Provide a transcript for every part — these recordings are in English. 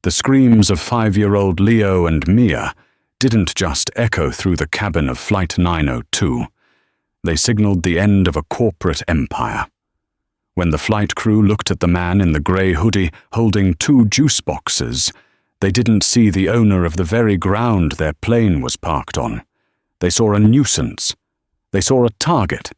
The screams of 5-year-old Leo and Mia didn't just echo through the cabin of Flight 902. They signaled the end of a corporate empire. When the flight crew looked at the man in the grey hoodie holding 2 juice boxes, they didn't see the owner of the very ground their plane was parked on. They saw a nuisance. They saw a target.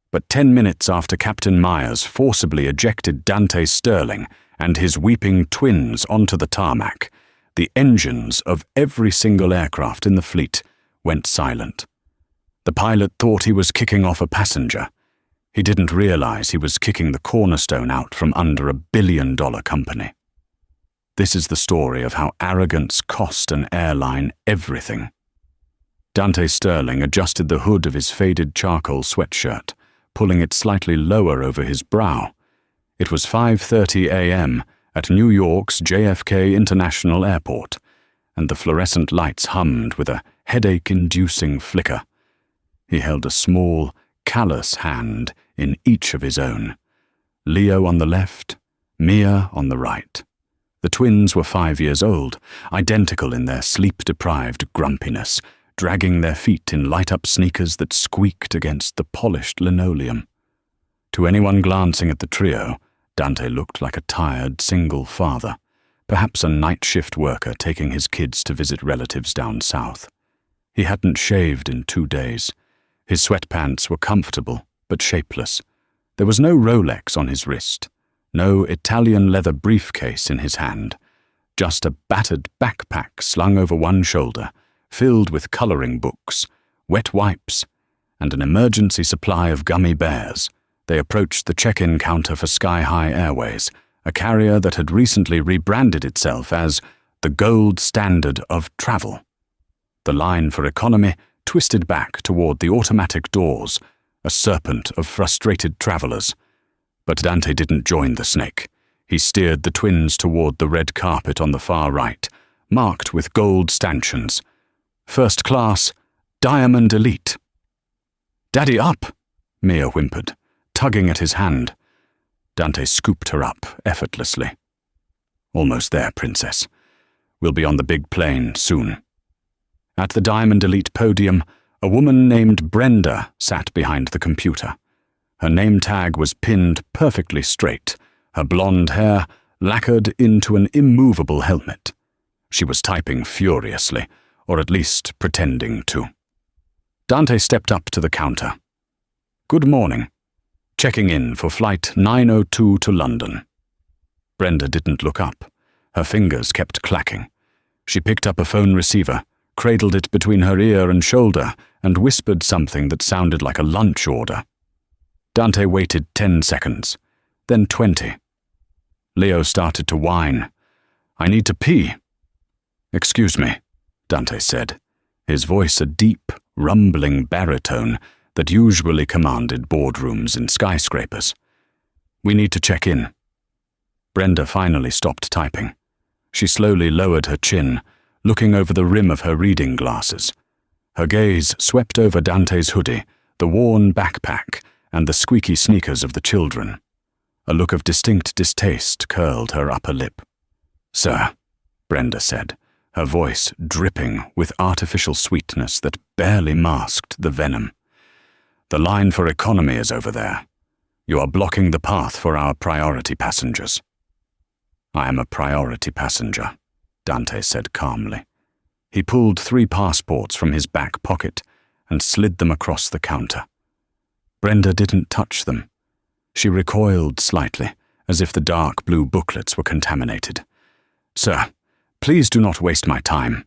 But 10 minutes after Captain Myers forcibly ejected Dante Sterling and his weeping twins onto the tarmac, the engines of every single aircraft in the fleet went silent. The pilot thought he was kicking off a passenger. He didn't realize he was kicking the cornerstone out from under a billion-dollar company. This is the story of how arrogance cost an airline everything. Dante Sterling adjusted the hood of his faded charcoal sweatshirt, pulling it slightly lower over his brow. It was 5:30 a.m. at New York's JFK International Airport, and the fluorescent lights hummed with a headache-inducing flicker. He held a small, callous hand in each of his own. Leo on the left, Mia on the right. The twins were 5 years old, identical in their sleep-deprived grumpiness, dragging their feet in light-up sneakers that squeaked against the polished linoleum. To anyone glancing at the trio, Dante looked like a tired single father, perhaps a night shift worker taking his kids to visit relatives down south. He hadn't shaved in 2 days. His sweatpants were comfortable, but shapeless. There was no Rolex on his wrist, no Italian leather briefcase in his hand, just a battered backpack slung over one shoulder, filled with coloring books, wet wipes, and an emergency supply of gummy bears. They approached the check-in counter for Sky High Airways, a carrier that had recently rebranded itself as the gold standard of travel. The line for economy twisted back toward the automatic doors, a serpent of frustrated travelers. But Dante didn't join the snake. He steered the twins toward the red carpet on the far right, marked with gold stanchions. First class, Diamond Elite. "Daddy, up!" Mia whimpered, tugging at his hand. Dante scooped her up effortlessly. "Almost there, princess. We'll be on the big plane soon." At the Diamond Elite podium, a woman named Brenda sat behind the computer. Her name tag was pinned perfectly straight, her blonde hair lacquered into an immovable helmet. She was typing furiously, or at least pretending to. Dante stepped up to the counter. "Good morning. Checking in for Flight 902 to London." Brenda didn't look up. Her fingers kept clacking. She picked up a phone receiver, cradled it between her ear and shoulder, and whispered something that sounded like a lunch order. Dante waited 10 seconds, then 20. Leo started to whine. "I need to pee." "Excuse me," Dante said, his voice a deep, rumbling baritone that usually commanded boardrooms in skyscrapers. "We need to check in." Brenda finally stopped typing. She slowly lowered her chin, looking over the rim of her reading glasses. Her gaze swept over Dante's hoodie, the worn backpack, and the squeaky sneakers of the children. A look of distinct distaste curled her upper lip. "Sir," Brenda said, her voice dripping with artificial sweetness that barely masked the venom. "The line for economy is over there. You are blocking the path for our priority passengers." "I am a priority passenger," Dante said calmly. He pulled 3 passports from his back pocket and slid them across the counter. Brenda didn't touch them. She recoiled slightly, as if the dark blue booklets were contaminated. "Sir, please do not waste my time.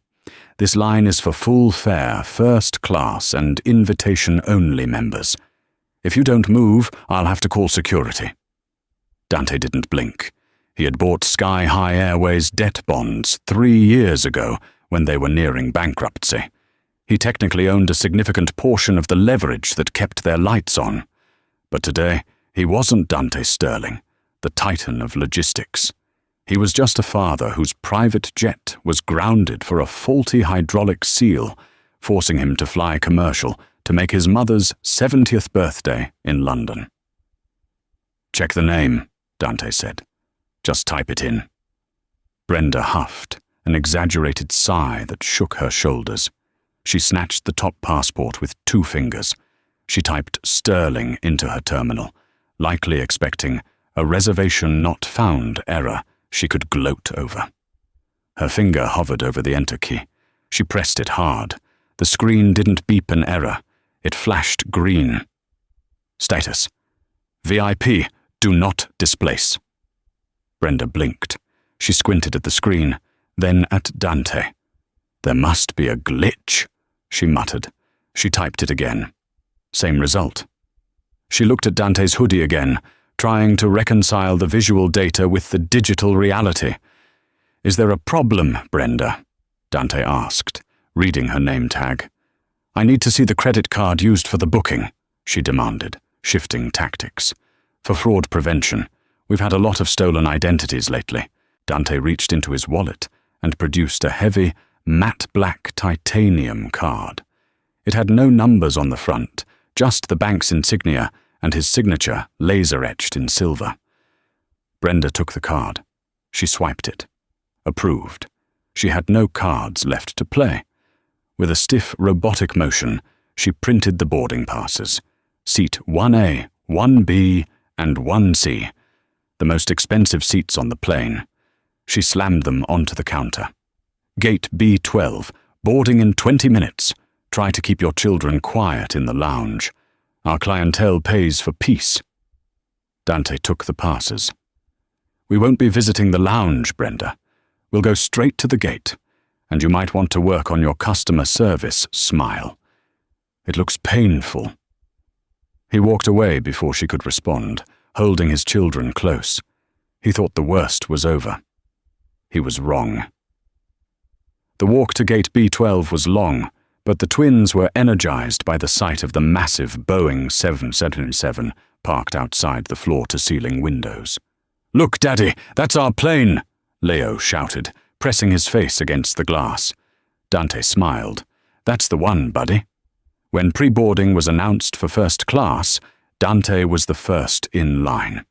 This line is for full fare, first class, and invitation-only members. If you don't move, I'll have to call security." Dante didn't blink. He had bought Sky High Airways debt bonds 3 years ago when they were nearing bankruptcy. He technically owned a significant portion of the leverage that kept their lights on. But today, he wasn't Dante Sterling, the titan of logistics. He was just a father whose private jet was grounded for a faulty hydraulic seal, forcing him to fly commercial to make his mother's 70th birthday in London. "Check the name," Dante said. "Just type it in." Brenda huffed, an exaggerated sigh that shook her shoulders. She snatched the top passport with 2 fingers. She typed Sterling into her terminal, likely expecting a reservation not found error she could gloat over. Her finger hovered over the enter key. She pressed it hard. The screen didn't beep an error. It flashed green. Status: VIP, do not displace. Brenda blinked. She squinted at the screen, then at Dante. There must be a glitch, she muttered. She typed it again. Same result. She looked at Dante's hoodie again, trying to reconcile the visual data with the digital reality. Is there a problem, Brenda? Dante asked, reading her name tag. I need to see the credit card used for the booking, she demanded, shifting tactics. For fraud prevention, we've had a lot of stolen identities lately. Dante reached into his wallet and produced a heavy, matte black titanium card. It had no numbers on the front, just the bank's insignia and his signature laser-etched in silver. Brenda took the card. She swiped it. Approved. She had no cards left to play. With a stiff robotic motion, she printed the boarding passes. Seat 1A, 1B, and 1C, the most expensive seats on the plane. She slammed them onto the counter. Gate B12, boarding in 20 minutes. Try to keep your children quiet in the lounge. Our clientele pays for peace. Dante took the passes. We won't be visiting the lounge, Brenda. We'll go straight to the gate, and you might want to work on your customer service smile. It looks painful. He walked away before she could respond, holding his children close. He thought the worst was over. He was wrong. The walk to gate B12 was long, but the twins were energized by the sight of the massive Boeing 777 parked outside the floor-to-ceiling windows. Look, Daddy, that's our plane, Leo shouted, pressing his face against the glass. Dante smiled. That's the one, buddy. When pre-boarding was announced for first class, Dante was the first in line.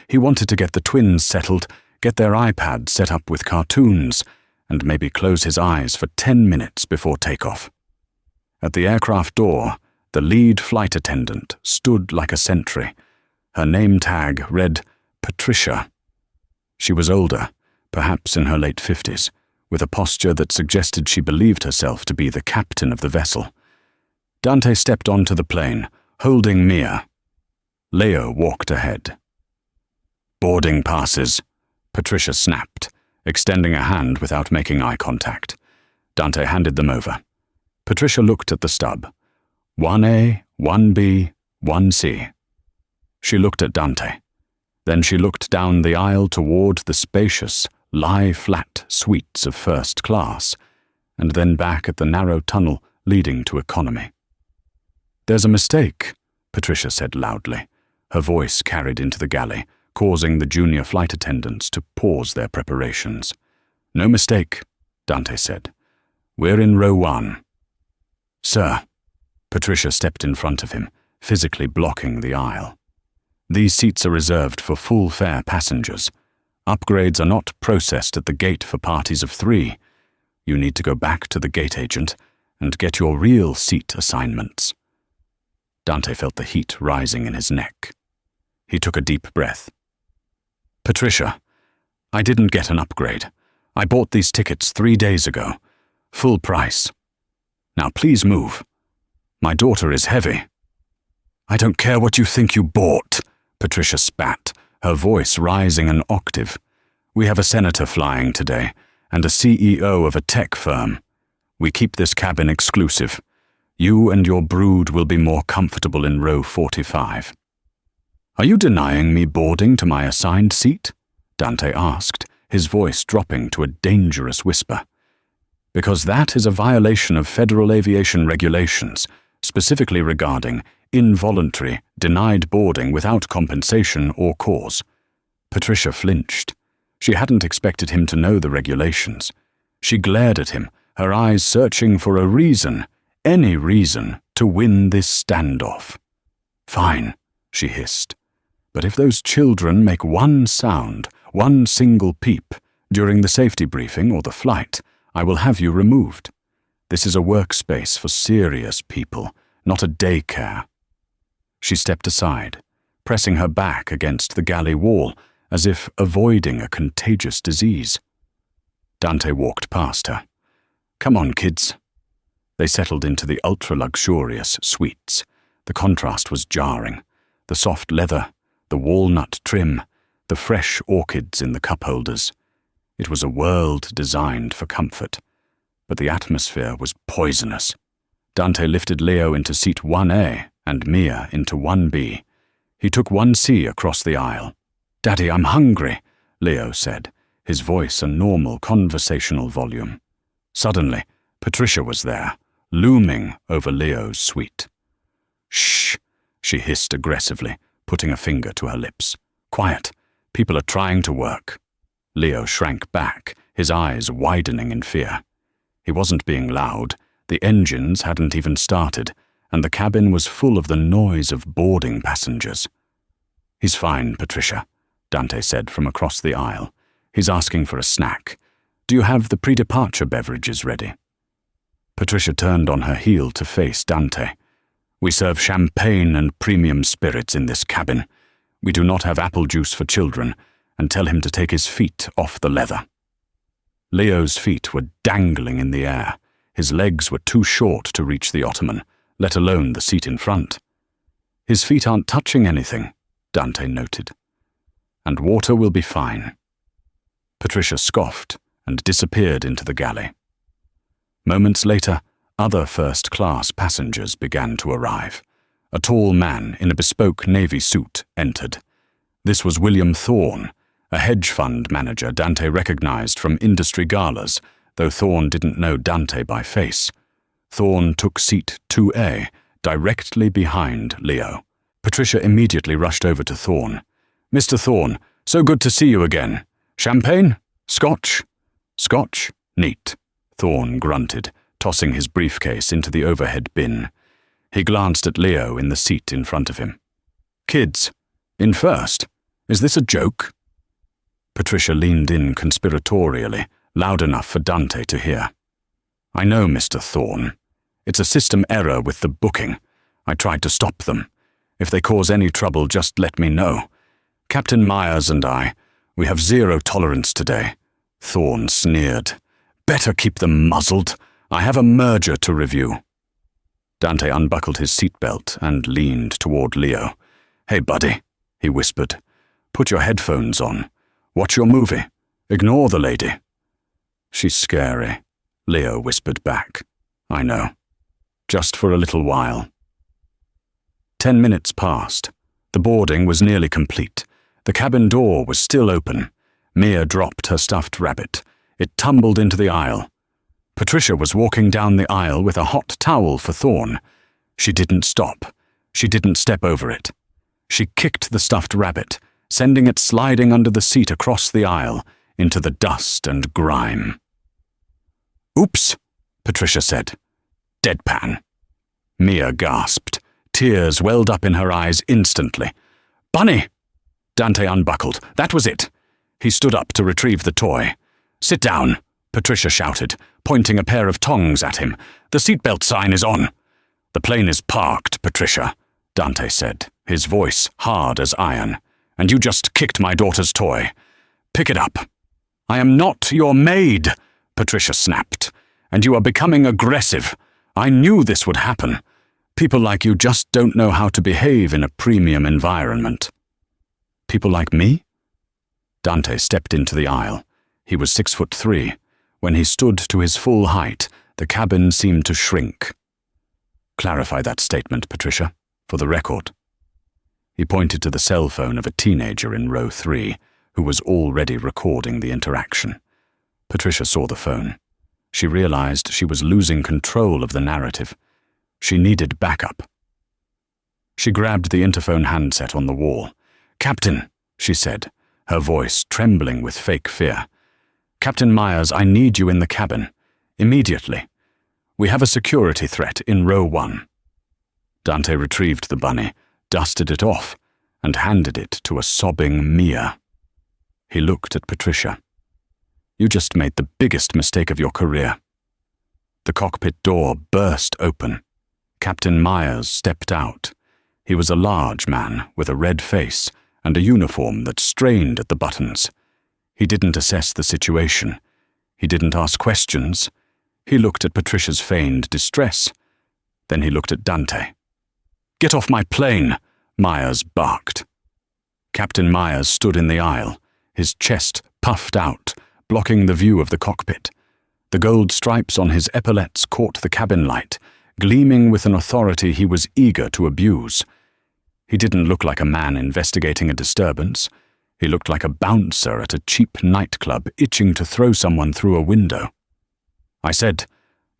He wanted to get the twins settled, get their iPad set up with cartoons, and maybe close his eyes for 10 minutes before takeoff. At the aircraft door, the lead flight attendant stood like a sentry. Her name tag read Patricia. She was older, perhaps in her late 50s, with a posture that suggested she believed herself to be the captain of the vessel. Dante stepped onto the plane, holding Mia. Leo walked ahead. Boarding passes, Patricia snapped, extending a hand without making eye contact. Dante handed them over. Patricia looked at the stub. 1A, 1B, 1C. She looked at Dante. Then she looked down the aisle toward the spacious, lie-flat suites of first class, and then back at the narrow tunnel leading to economy. There's a mistake, Patricia said loudly. Her voice carried into the galley, causing the junior flight attendants to pause their preparations. No mistake, Dante said. We're in row 1. Sir, Patricia stepped in front of him, physically blocking the aisle. These seats are reserved for full-fare passengers. Upgrades are not processed at the gate for parties of 3. You need to go back to the gate agent and get your real seat assignments. Dante felt the heat rising in his neck. He took a deep breath. Patricia, I didn't get an upgrade. I bought these tickets 3 days ago. Full price. Now please move. My daughter is heavy. I don't care what you think you bought, Patricia spat, her voice rising an octave. We have a senator flying today, and a CEO of a tech firm. We keep this cabin exclusive. You and your brood will be more comfortable in row 45. Are you denying me boarding to my assigned seat? Dante asked, his voice dropping to a dangerous whisper. Because that is a violation of federal aviation regulations, specifically regarding involuntary, denied boarding without compensation or cause. Patricia flinched. She hadn't expected him to know the regulations. She glared at him, her eyes searching for a reason, any reason, to win this standoff. Fine, she hissed. But if those children make one sound, one single peep, During the safety briefing or the flight, I will have you removed. This is a workspace for serious people, not a daycare." She stepped aside, pressing her back against the galley wall as if avoiding a contagious disease. Dante walked past her. "Come on, kids." They settled into the ultra-luxurious suites. The contrast was jarring. The soft leather, the walnut trim, the fresh orchids in the cup holders. It was a world designed for comfort, but the atmosphere was poisonous. Dante lifted Leo into seat 1A and Mia into 1B. He took 1C across the aisle. "Daddy, I'm hungry," Leo said, his voice a normal conversational volume. Suddenly, Patricia was there, looming over Leo's suite. "Shh," she hissed aggressively, putting a finger to her lips. "Quiet. People are trying to work." Leo shrank back, his eyes widening in fear. He wasn't being loud. The engines hadn't even started, and the cabin was full of the noise of boarding passengers. "He's fine, Patricia," Dante said from across the aisle. "He's asking for a snack. Do you have the pre-departure beverages ready?" Patricia turned on her heel to face Dante. "We serve champagne and premium spirits in this cabin. We do not have apple juice for children, and tell him to take his feet off the leather." Leo's feet were dangling in the air. His legs were too short to reach the ottoman, let alone the seat in front. "His feet aren't touching anything," Dante noted. "And water will be fine." Patricia scoffed and disappeared into the galley. Moments later, other first-class passengers began to arrive. A tall man in a bespoke navy suit entered. This was William Thorne, a hedge fund manager Dante recognized from industry galas, though Thorne didn't know Dante by face. Thorne took seat 2A, directly behind Leo. Patricia immediately rushed over to Thorne. "Mr. Thorne, so good to see you again. Champagne? Scotch?" "Scotch? Neat," Thorne grunted, tossing his briefcase into the overhead bin. He glanced at Leo in the seat in front of him. "Kids, in first. Is this a joke?" Patricia leaned in conspiratorially, loud enough for Dante to hear. "I know, Mr. Thorne. It's a system error with the booking. I tried to stop them. If they cause any trouble, just let me know. Captain Myers and I, we have zero tolerance today." Thorne sneered. "Better keep them muzzled. I have a merger to review." Dante unbuckled his seatbelt and leaned toward Leo. "Hey, buddy," he whispered. "Put your headphones on. Watch your movie. Ignore the lady." "She's scary," Leo whispered back. "I know. Just for a little while." 10 minutes passed. The boarding was nearly complete. The cabin door was still open. Mia dropped her stuffed rabbit. It tumbled into the aisle. Patricia was walking down the aisle with a hot towel for Thorne. She didn't stop. She didn't step over it. She kicked the stuffed rabbit, sending it sliding under the seat across the aisle into the dust and grime. "Oops," Patricia said. Deadpan. Mia gasped. Tears welled up in her eyes instantly. "Bunny!" Dante unbuckled. That was it. He stood up to retrieve the toy. "Sit down," Patricia shouted, pointing a pair of tongs at him. "The seatbelt sign is on." "The plane is parked, Patricia," Dante said, his voice hard as iron. "And you just kicked my daughter's toy. Pick it up." "I am not your maid," Patricia snapped. "And you are becoming aggressive. I knew this would happen. People like you just don't know how to behave in a premium environment." "People like me?" Dante stepped into the aisle. He was 6'3". When he stood to his full height, the cabin seemed to shrink. "Clarify that statement, Patricia, for the record." He pointed to the cell phone of a teenager in row 3, who was already recording the interaction. Patricia saw the phone. She realized she was losing control of the narrative. She needed backup. She grabbed the interphone handset on the wall. "Captain," she said, her voice trembling with fake fear. "Captain Myers, I need you in the cabin. Immediately. We have a security threat in row 1. Dante retrieved the bunny, dusted it off, and handed it to a sobbing Mia. He looked at Patricia. You just made the biggest mistake of your career." The cockpit door burst open. Captain Myers stepped out. He was a large man with a red face and a uniform that strained at the buttons. He didn't assess the situation. He didn't ask questions. He looked at Patricia's feigned distress. Then he looked at Dante. "Get off my plane!" Myers barked. Captain Myers stood in the aisle, his chest puffed out, blocking the view of the cockpit. The gold stripes on his epaulettes caught the cabin light, gleaming with an authority he was eager to abuse. He didn't look like a man investigating a disturbance. He looked like a bouncer at a cheap nightclub itching to throw someone through a window. "I said,"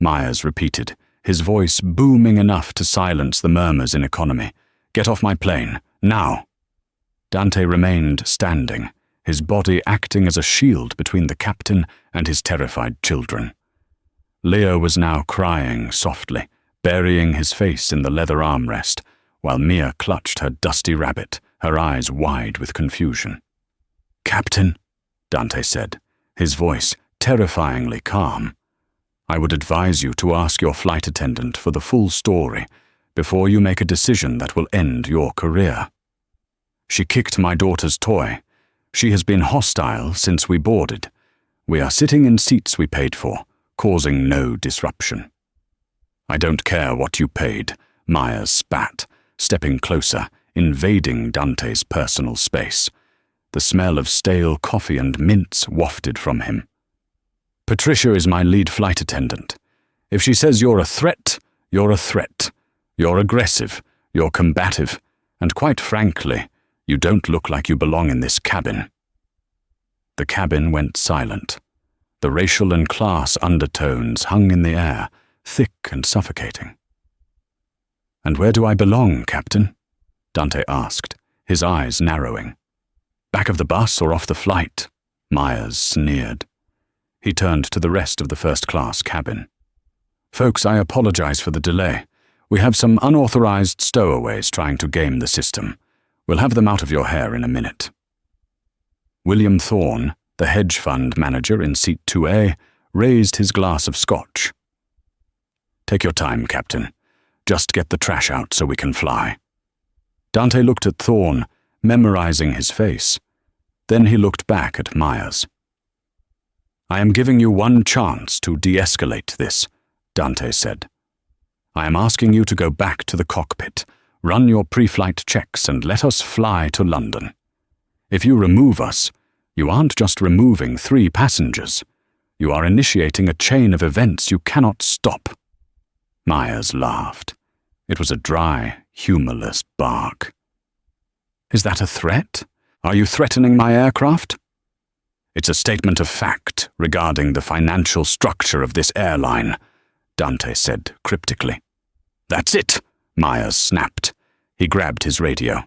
Myers repeated, his voice booming enough to silence the murmurs in economy, "get off my plane, now." Dante remained standing, his body acting as a shield between the captain and his terrified children. Leo was now crying softly, burying his face in the leather armrest, while Mia clutched her dusty rabbit, her eyes wide with confusion. "Captain," Dante said, his voice terrifyingly calm, "I would advise you to ask your flight attendant for the full story before you make a decision that will end your career. She kicked my daughter's toy. She has been hostile since we boarded. We are sitting in seats we paid for, causing no disruption." "I don't care what you paid," Myers spat, stepping closer, invading Dante's personal space. The smell of stale coffee and mints wafted from him. "Patricia is my lead flight attendant. If she says you're a threat, you're a threat. You're aggressive, you're combative, and quite frankly, you don't look like you belong in this cabin." The cabin went silent. The racial and class undertones hung in the air, thick and suffocating. "And where do I belong, Captain?" Dante asked, his eyes narrowing. "Back of the bus or off the flight?" Myers sneered. He turned to the rest of the first-class cabin. "Folks, I apologize for the delay. We have some unauthorized stowaways trying to game the system. We'll have them out of your hair in a minute." William Thorne, the hedge fund manager in seat 2A, raised his glass of scotch. "Take your time, Captain. Just get the trash out so we can fly." Dante looked at Thorne, memorizing his face. Then he looked back at Myers. "I am giving you one chance to de-escalate this," Dante said. "I am asking you to go back to the cockpit, run your pre-flight checks, and let us fly to London. If you remove us, you aren't just removing 3 passengers. You are initiating a chain of events you cannot stop." Myers laughed. It was a dry, humorless bark. "Is that a threat? Are you threatening my aircraft?" "It's a statement of fact regarding the financial structure of this airline," Dante said cryptically. "That's it," Myers snapped. He grabbed his radio.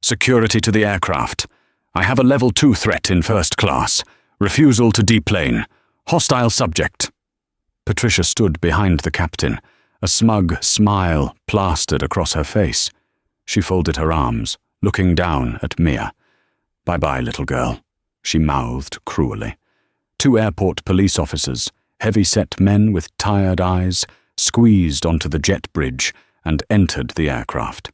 "Security to the aircraft. I have a level 2 threat in first class. Refusal to deplane. Hostile subject." Patricia stood behind the captain, a smug smile plastered across her face. She folded her arms, looking down at Mia. "Bye-bye, little girl," she mouthed cruelly. 2 airport police officers, heavy-set men with tired eyes, squeezed onto the jet bridge and entered the aircraft.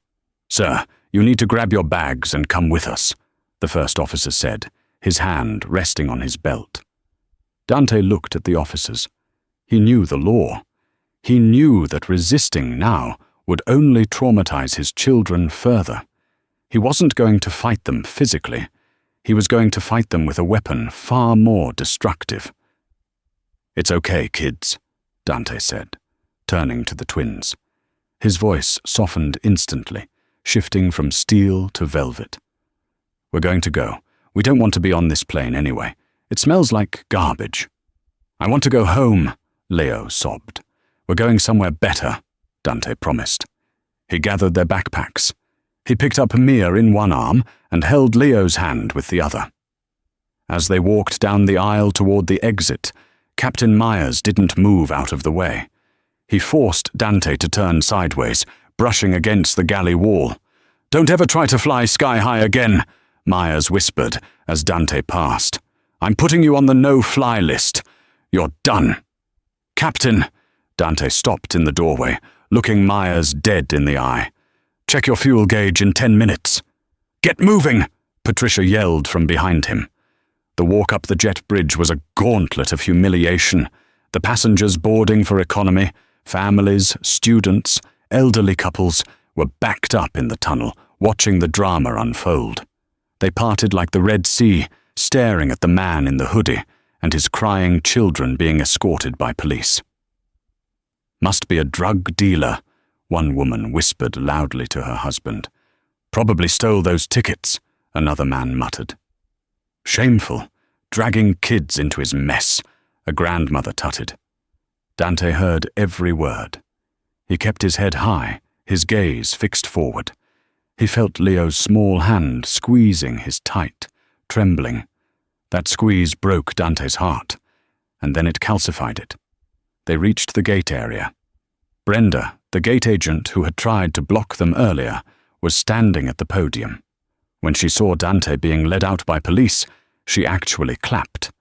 "Sir, you need to grab your bags and come with us," the first officer said, his hand resting on his belt. Dante looked at the officers. He knew the law. He knew that resisting now would only traumatize his children further. He wasn't going to fight them physically. He was going to fight them with a weapon far more destructive. "It's okay, kids," Dante said, turning to the twins. His voice softened instantly, shifting from steel to velvet. "We're going to go. We don't want to be on this plane anyway. It smells like garbage." "I want to go home," Leo sobbed. "We're going somewhere better," Dante promised. He gathered their backpacks. He picked up Mia in one arm and held Leo's hand with the other. As they walked down the aisle toward the exit, Captain Myers didn't move out of the way. He forced Dante to turn sideways, brushing against the galley wall. "Don't ever try to fly sky high again," Myers whispered as Dante passed. I'm putting you on the no-fly list. You're done." "Captain," Dante stopped in the doorway, looking Myers dead in the eye. "Check your fuel gauge in 10 minutes. "Get moving," Patricia yelled from behind him. The walk up the jet bridge was a gauntlet of humiliation. The passengers boarding for economy, families, students, elderly couples, were backed up in the tunnel, watching the drama unfold. They parted like the Red Sea, staring at the man in the hoodie and his crying children being escorted by police. "Must be a drug dealer," one woman whispered loudly to her husband. "Probably stole those tickets," another man muttered. "Shameful, dragging kids into his mess," a grandmother tutted. Dante heard every word. He kept his head high, his gaze fixed forward. He felt Leo's small hand squeezing his tight, trembling. That squeeze broke Dante's heart, and then it calcified it. They reached the gate area. Brenda, the gate agent who had tried to block them earlier, was standing at the podium. When she saw Dante being led out by police, she actually clapped.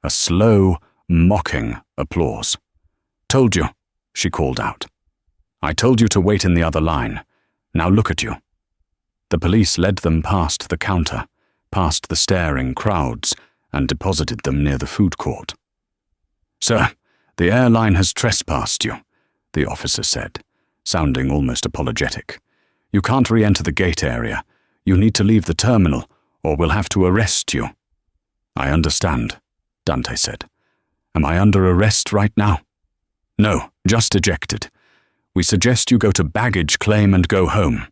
A slow, mocking applause. "Told you," she called out. "I told you to wait in the other line. Now look at you." The police led them past the counter, past the staring crowds, and deposited them near the food court. "Sir, the airline has trespassed you," the officer said, sounding almost apologetic. "You can't re-enter the gate area. You need to leave the terminal, or we'll have to arrest you." "I understand," Dante said. "Am I under arrest right now?" "No, just ejected. We suggest you go to baggage claim and go home."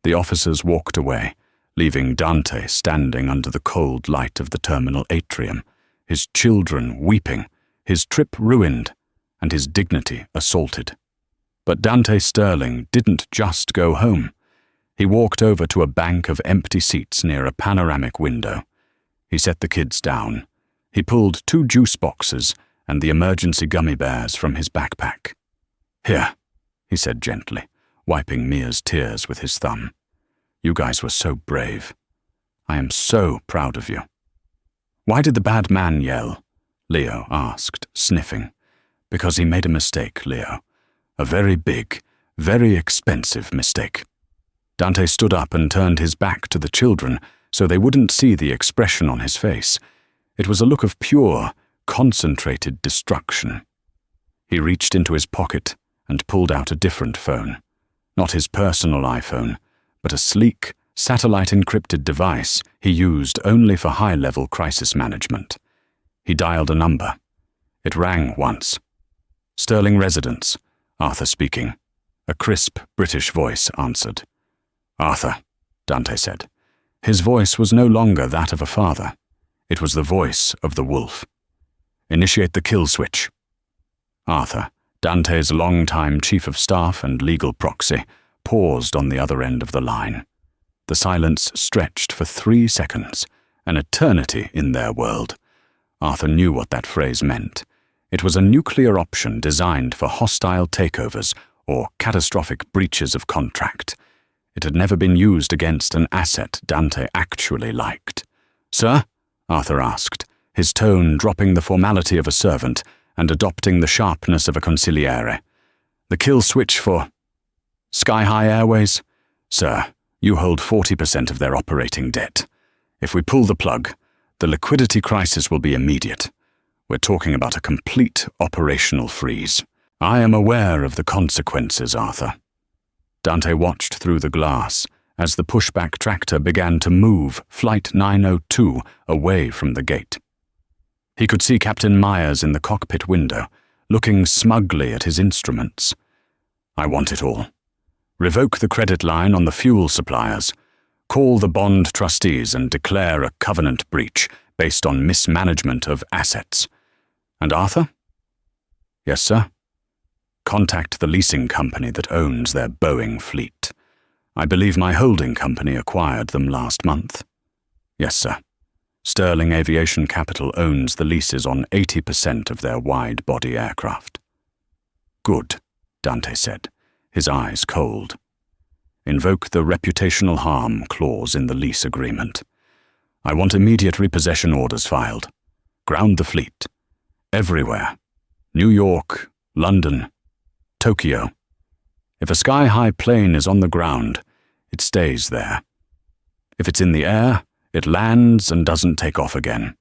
The officers walked away, leaving Dante standing under the cold light of the terminal atrium, his children weeping, his trip ruined, and his dignity assaulted. But Dante Sterling didn't just go home. He walked over to a bank of empty seats near a panoramic window. He set the kids down. He pulled 2 juice boxes and the emergency gummy bears from his backpack. "Here," he said gently, wiping Mia's tears with his thumb. "You guys were so brave. I am so proud of you." "Why did the bad man yell?" Leo asked, sniffing. "Because he made a mistake, Leo. A very big, very expensive mistake." Dante stood up and turned his back to the children so they wouldn't see the expression on his face. It was a look of pure, concentrated destruction. He reached into his pocket and pulled out a different phone. Not his personal iPhone, but a sleek, satellite-encrypted device he used only for high-level crisis management. He dialed a number. It rang once. "Sterling Residence, Arthur speaking." A crisp British voice answered. "Arthur," Dante said. His voice was no longer that of a father. It was the voice of the wolf. "Initiate the kill switch." Arthur, Dante's longtime chief of staff and legal proxy, paused on the other end of the line. The silence stretched for 3 seconds, an eternity in their world. Arthur knew what that phrase meant. It was a nuclear option designed for hostile takeovers or catastrophic breaches of contract. It had never been used against an asset Dante actually liked. "Sir?" Arthur asked, his tone dropping the formality of a servant and adopting the sharpness of a consigliere. "The kill switch for Sky High Airways? Sir, you hold 40% of their operating debt. If we pull the plug, the liquidity crisis will be immediate. We're talking about a complete operational freeze. I am aware of the consequences, Arthur." Dante watched through the glass as the pushback tractor began to move Flight 902 away from the gate. He could see Captain Myers in the cockpit window, looking smugly at his instruments. "I want it all. Revoke the credit line on the fuel suppliers. Call the bond trustees and declare a covenant breach based on mismanagement of assets. And Arthur?" "Yes, sir?" "Contact the leasing company that owns their Boeing fleet. I believe my holding company acquired them last month." "Yes, sir. Sterling Aviation Capital owns the leases on 80% of their wide-body aircraft." "Good," Dante said, his eyes cold. "Invoke the reputational harm clause in the lease agreement. I want immediate repossession orders filed. Ground the fleet. Everywhere. New York, London, Tokyo. If a sky-high plane is on the ground, it stays there. If it's in the air, it lands and doesn't take off again.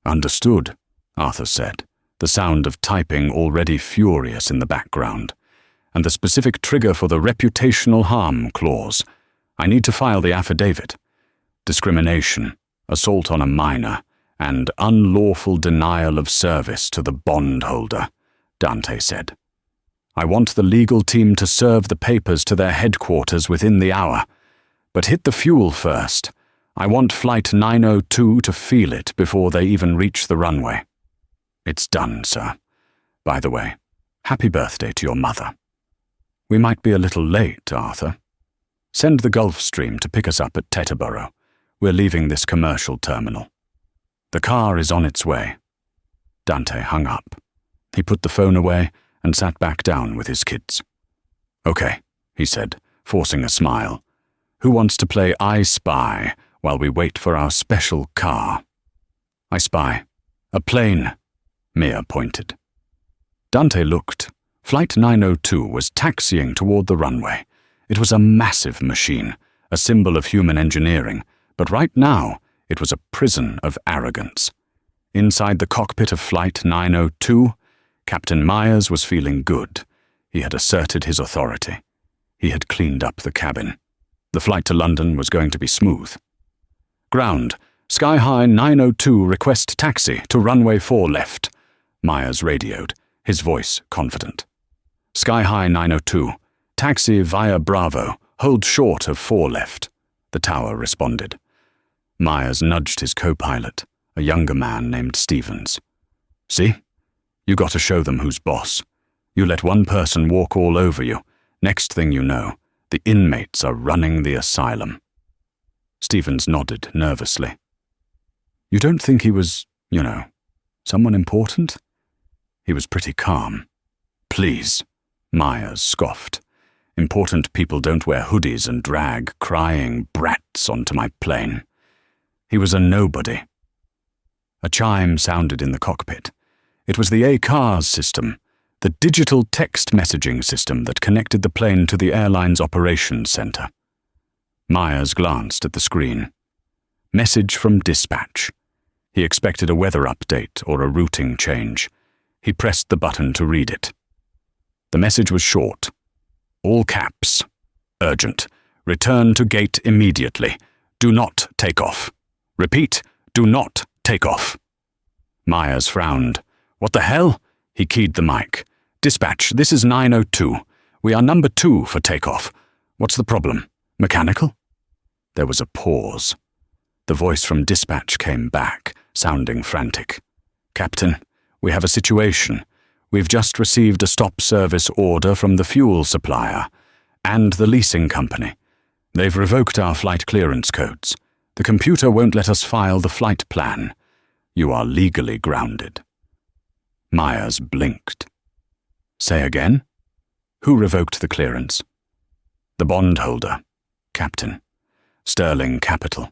Understood, Arthur said, the sound of typing already furious in the background, and the specific trigger for the reputational harm clause. I need to file the affidavit. Discrimination, assault on a minor, and unlawful denial of service to the bondholder, Dante said. I want the legal team to serve the papers to their headquarters within the hour, but hit the fuel first. I want Flight 902 to feel it before they even reach the runway. It's done, sir. By the way, happy birthday to your mother. We might be a little late, Arthur. Send the Gulfstream to pick us up at Teterboro. We're leaving this commercial terminal. The car is on its way. Dante hung up. He put the phone away and sat back down with his kids. Okay, he said, forcing a smile. Who wants to play I Spy while we wait for our special car? I spy. A plane, Mia pointed. Dante looked. Flight 902 was taxiing toward the runway. It was a massive machine, a symbol of human engineering, but right now it was a prison of arrogance. Inside the cockpit of Flight 902, Captain Myers was feeling good. He had asserted his authority. He had cleaned up the cabin. The flight to London was going to be smooth. Ground, Sky High 902 request taxi to runway 4 left, Myers radioed, his voice confident. Sky High 902, taxi via Bravo, hold short of 4 left, the tower responded. Myers nudged his co-pilot, a younger man named Stevens. See? You got to show them who's boss. You let one person walk all over you. Next thing you know, the inmates are running the asylum. Stevens nodded nervously. You don't think he was, someone important? He was pretty calm. Please, Myers scoffed. Important people don't wear hoodies and drag crying brats onto my plane. He was a nobody. A chime sounded in the cockpit. It was the ACARS system, the digital text messaging system that connected the plane to the airline's operations center. Myers glanced at the screen. Message from dispatch. He expected a weather update or a routing change. He pressed the button to read it. The message was short. All caps. Urgent. Return to gate immediately. Do not take off. Repeat, do not take off. Myers frowned. What the hell? He keyed the mic. Dispatch, this is 902. We are number 2 for takeoff. What's the problem? Mechanical? There was a pause. The voice from dispatch came back, sounding frantic. Captain, we have a situation. We've just received a stop service order from the fuel supplier and the leasing company. They've revoked our flight clearance codes. The computer won't let us file the flight plan. You are legally grounded. Myers blinked. Say again? Who revoked the clearance? The bondholder, Captain. Sterling Capital.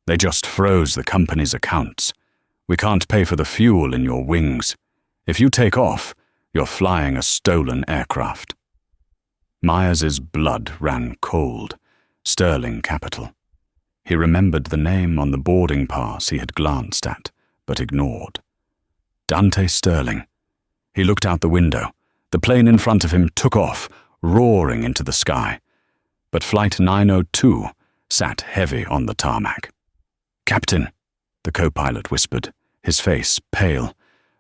They just froze the company's accounts. We can't pay for the fuel in your wings. If you take off, you're flying a stolen aircraft. Myers's blood ran cold. Sterling Capital. He remembered the name on the boarding pass he had glanced at, but ignored. Dante Sterling. He looked out the window. The plane in front of him took off, roaring into the sky. But Flight 902 sat heavy on the tarmac. Captain, the co-pilot whispered, his face pale.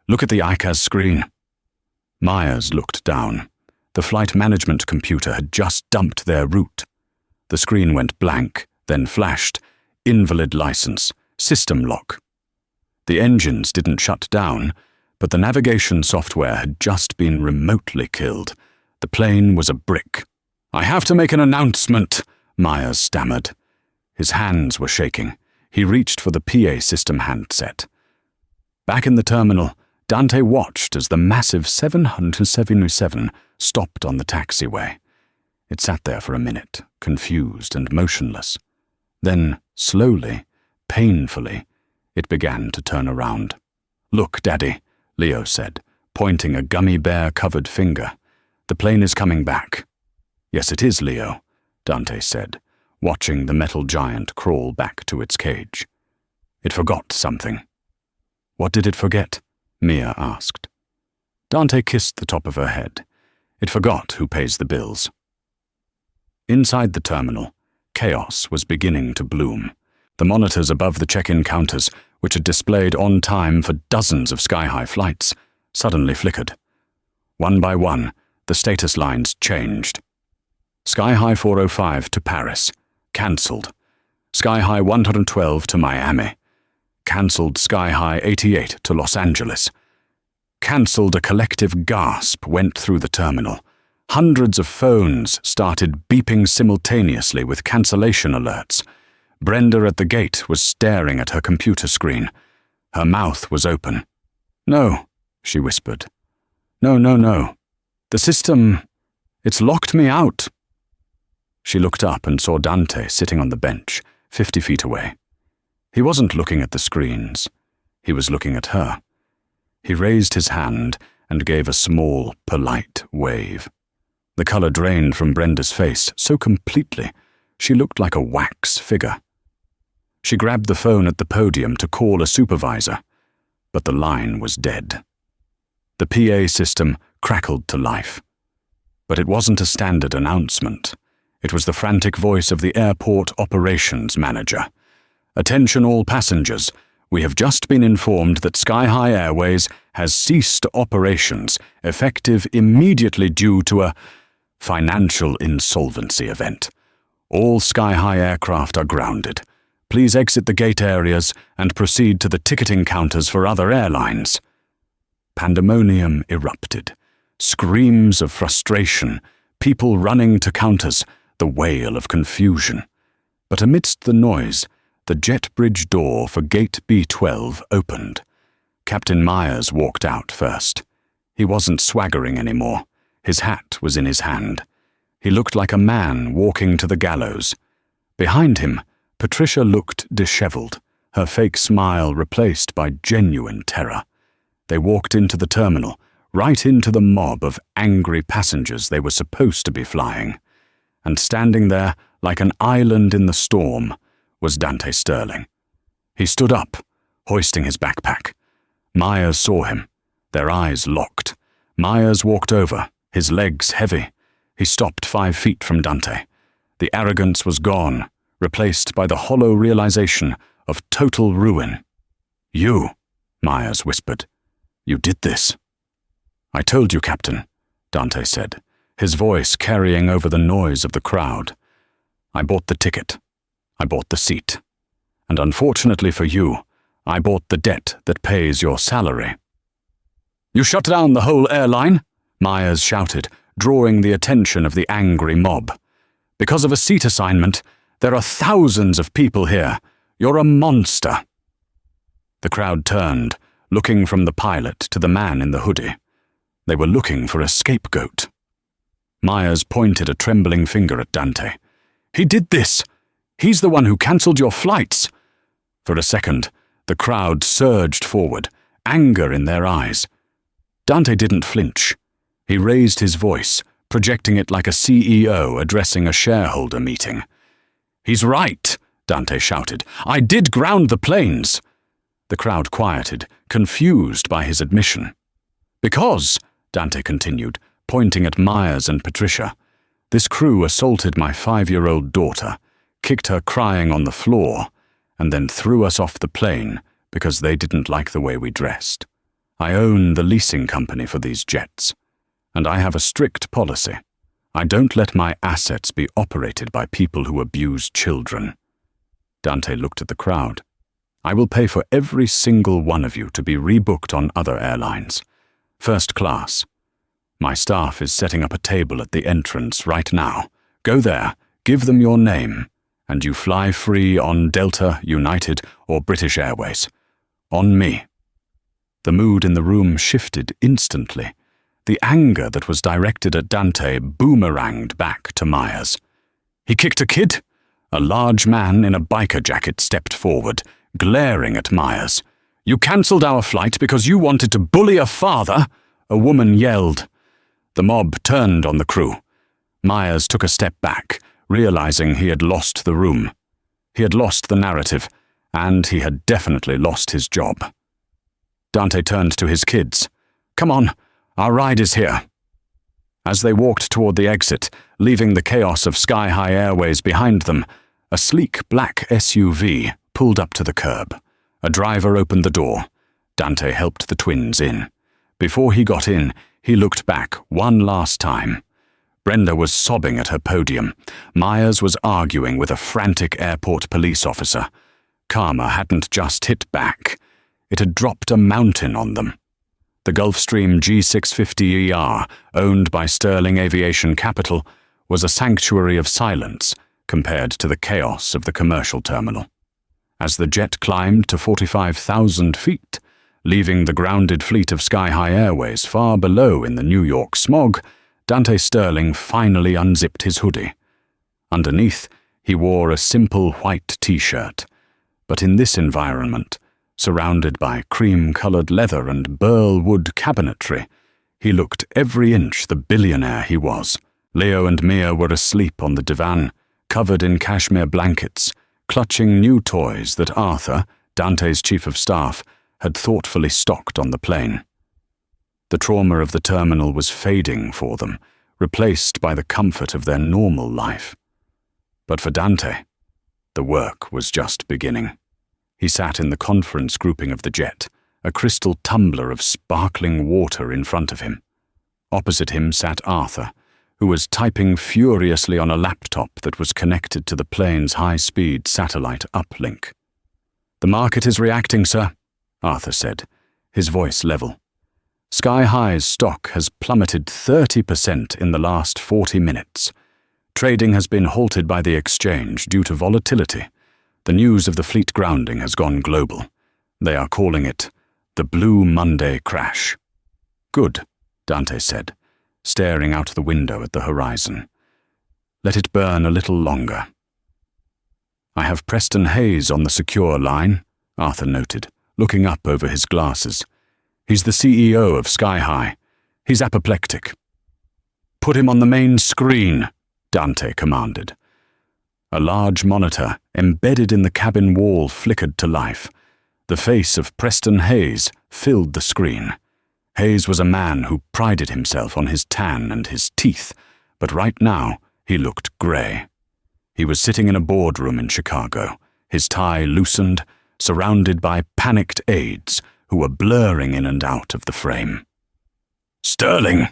Look at the ICAS screen. Myers looked down. The flight management computer had just dumped their route. The screen went blank, then flashed, invalid license, system lock. The engines didn't shut down, but the navigation software had just been remotely killed. The plane was a brick. I have to make an announcement, Myers stammered. His hands were shaking. He reached for the PA system handset. Back in the terminal, Dante watched as the massive 777 stopped on the taxiway. It sat there for a minute, confused and motionless. Then, slowly, painfully, it began to turn around. "Look, Daddy," Leo said, pointing a gummy bear-covered finger. "The plane is coming back." "Yes, it is, Leo," Dante said, watching the metal giant crawl back to its cage. "It forgot something." "What did it forget?" Mia asked. Dante kissed the top of her head. "It forgot who pays the bills." Inside the terminal, chaos was beginning to bloom. The monitors above the check-in counters, which had displayed on time for dozens of sky-high flights, suddenly flickered. One by one, the status lines changed. Sky-high 405 to Paris, cancelled. Sky-high 112 to Miami. Cancelled Sky-high 88 to Los Angeles. Cancelled. A collective gasp went through the terminal. Hundreds of phones started beeping simultaneously with cancellation alerts. Brenda at the gate was staring at her computer screen. Her mouth was open. "No," she whispered. "No, no, no. The system, it's locked me out." She looked up and saw Dante sitting on the bench, 50 feet away. He wasn't looking at the screens. He was looking at her. He raised his hand and gave a small, polite wave. The color drained from Brenda's face so completely, she looked like a wax figure. She grabbed the phone at the podium to call a supervisor, but the line was dead. The PA system crackled to life. But it wasn't a standard announcement. It was the frantic voice of the airport operations manager. "Attention all passengers. We have just been informed that Sky-High Airways has ceased operations, effective immediately due to a financial insolvency event. All Sky-High aircraft are grounded. Please exit the gate areas and proceed to the ticketing counters for other airlines." Pandemonium erupted. Screams of frustration, people running to counters, the wail of confusion. But amidst the noise, the jet bridge door for gate B12 opened. Captain Myers walked out first. He wasn't swaggering anymore. His hat was in his hand. He looked like a man walking to the gallows. Behind him, Patricia looked disheveled, her fake smile replaced by genuine terror. They walked into the terminal, right into the mob of angry passengers they were supposed to be flying. And standing there, like an island in the storm, was Dante Sterling. He stood up, hoisting his backpack. Myers saw him. Their eyes locked. Myers walked over, his legs heavy. He stopped 5 feet from Dante. The arrogance was gone, replaced by the hollow realization of total ruin. "You," Myers whispered. "You did this." "I told you, Captain," Dante said, his voice carrying over the noise of the crowd. "I bought the ticket. I bought the seat. And unfortunately for you, I bought the debt that pays your salary." "You shut down the whole airline?" Myers shouted, drawing the attention of the angry mob. "Because of a seat assignment, there are thousands of people here. You're a monster." The crowd turned, looking from the pilot to the man in the hoodie. They were looking for a scapegoat. Myers pointed a trembling finger at Dante. "He did this! He's the one who cancelled your flights!" For a second, the crowd surged forward, anger in their eyes. Dante didn't flinch. He raised his voice, projecting it like a CEO addressing a shareholder meeting. "He's right," Dante shouted. "I did ground the planes." The crowd quieted, confused by his admission. "Because," Dante continued, pointing at Myers and Patricia, "this crew assaulted my 5-year-old daughter, kicked her crying on the floor, and then threw us off the plane because they didn't like the way we dressed. I own the leasing company for these jets, and I have a strict policy. I don't let my assets be operated by people who abuse children." Dante looked at the crowd. "I will pay for every single one of you to be rebooked on other airlines. First class. My staff is setting up a table at the entrance right now. Go there, give them your name, and you fly free on Delta, United, or British Airways. On me." The mood in the room shifted instantly. The anger that was directed at Dante boomeranged back to Myers. "He kicked a kid?" A large man in a biker jacket stepped forward, glaring at Myers. You cancelled our flight because you wanted to bully a father?" a woman yelled. The mob turned on the crew. Myers took a step back, realizing he had lost the room. He had lost the narrative, and he had definitely lost his job. Dante turned to his kids. "Come on, our ride is here." As they walked toward the exit, leaving the chaos of Sky High Airways behind them, a sleek black SUV pulled up to the curb. A driver opened the door. Dante helped the twins in. Before he got in, he looked back one last time. Brenda was sobbing at her podium. Myers was arguing with a frantic airport police officer. Karma hadn't just hit back. It had dropped a mountain on them. The Gulfstream G650ER, owned by Sterling Aviation Capital, was a sanctuary of silence compared to the chaos of the commercial terminal. As the jet climbed to 45,000 feet, leaving the grounded fleet of Sky High Airways far below in the New York smog, Dante Sterling finally unzipped his hoodie. Underneath, he wore a simple white t-shirt. But in this environment, surrounded by cream-colored leather and burl wood cabinetry, he looked every inch the billionaire he was. Leo and Mia were asleep on the divan, covered in cashmere blankets, clutching new toys that Arthur, Dante's chief of staff, had thoughtfully stocked on the plane. The trauma of the terminal was fading for them, replaced by the comfort of their normal life. But for Dante, the work was just beginning. He sat in the conference grouping of the jet, a crystal tumbler of sparkling water in front of him. Opposite him sat Arthur, who was typing furiously on a laptop that was connected to the plane's high-speed satellite uplink. "The market is reacting, sir," Arthur said, his voice level. "Sky High's stock has plummeted 30% in the last 40 minutes. Trading has been halted by the exchange due to volatility. The news of the fleet grounding has gone global. They are calling it the Blue Monday crash." "Good," Dante said, staring out the window at the horizon. "Let it burn a little longer." "I have Preston Hayes on the secure line," Arthur noted, looking up over his glasses. "He's the CEO of Sky High. He's apoplectic." "Put him on the main screen," Dante commanded. A large monitor, embedded in the cabin wall, flickered to life. The face of Preston Hayes filled the screen. Hayes was a man who prided himself on his tan and his teeth, but right now he looked grey. He was sitting in a boardroom in Chicago, his tie loosened, surrounded by panicked aides who were blurring in and out of the frame. "Sterling!"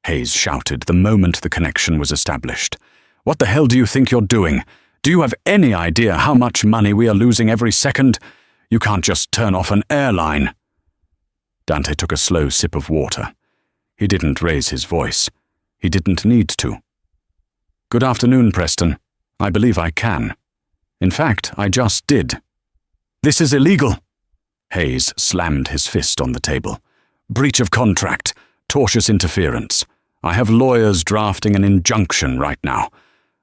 Hayes shouted the moment the connection was established. "What the hell do you think you're doing? Do you have any idea how much money we are losing every second? You can't just turn off an airline." Dante took a slow sip of water. He didn't raise his voice. He didn't need to. "Good afternoon, Preston. I believe I can. In fact, I just did." "This is illegal." Hayes slammed his fist on the table. "Breach of contract, tortious interference. I have lawyers drafting an injunction right now.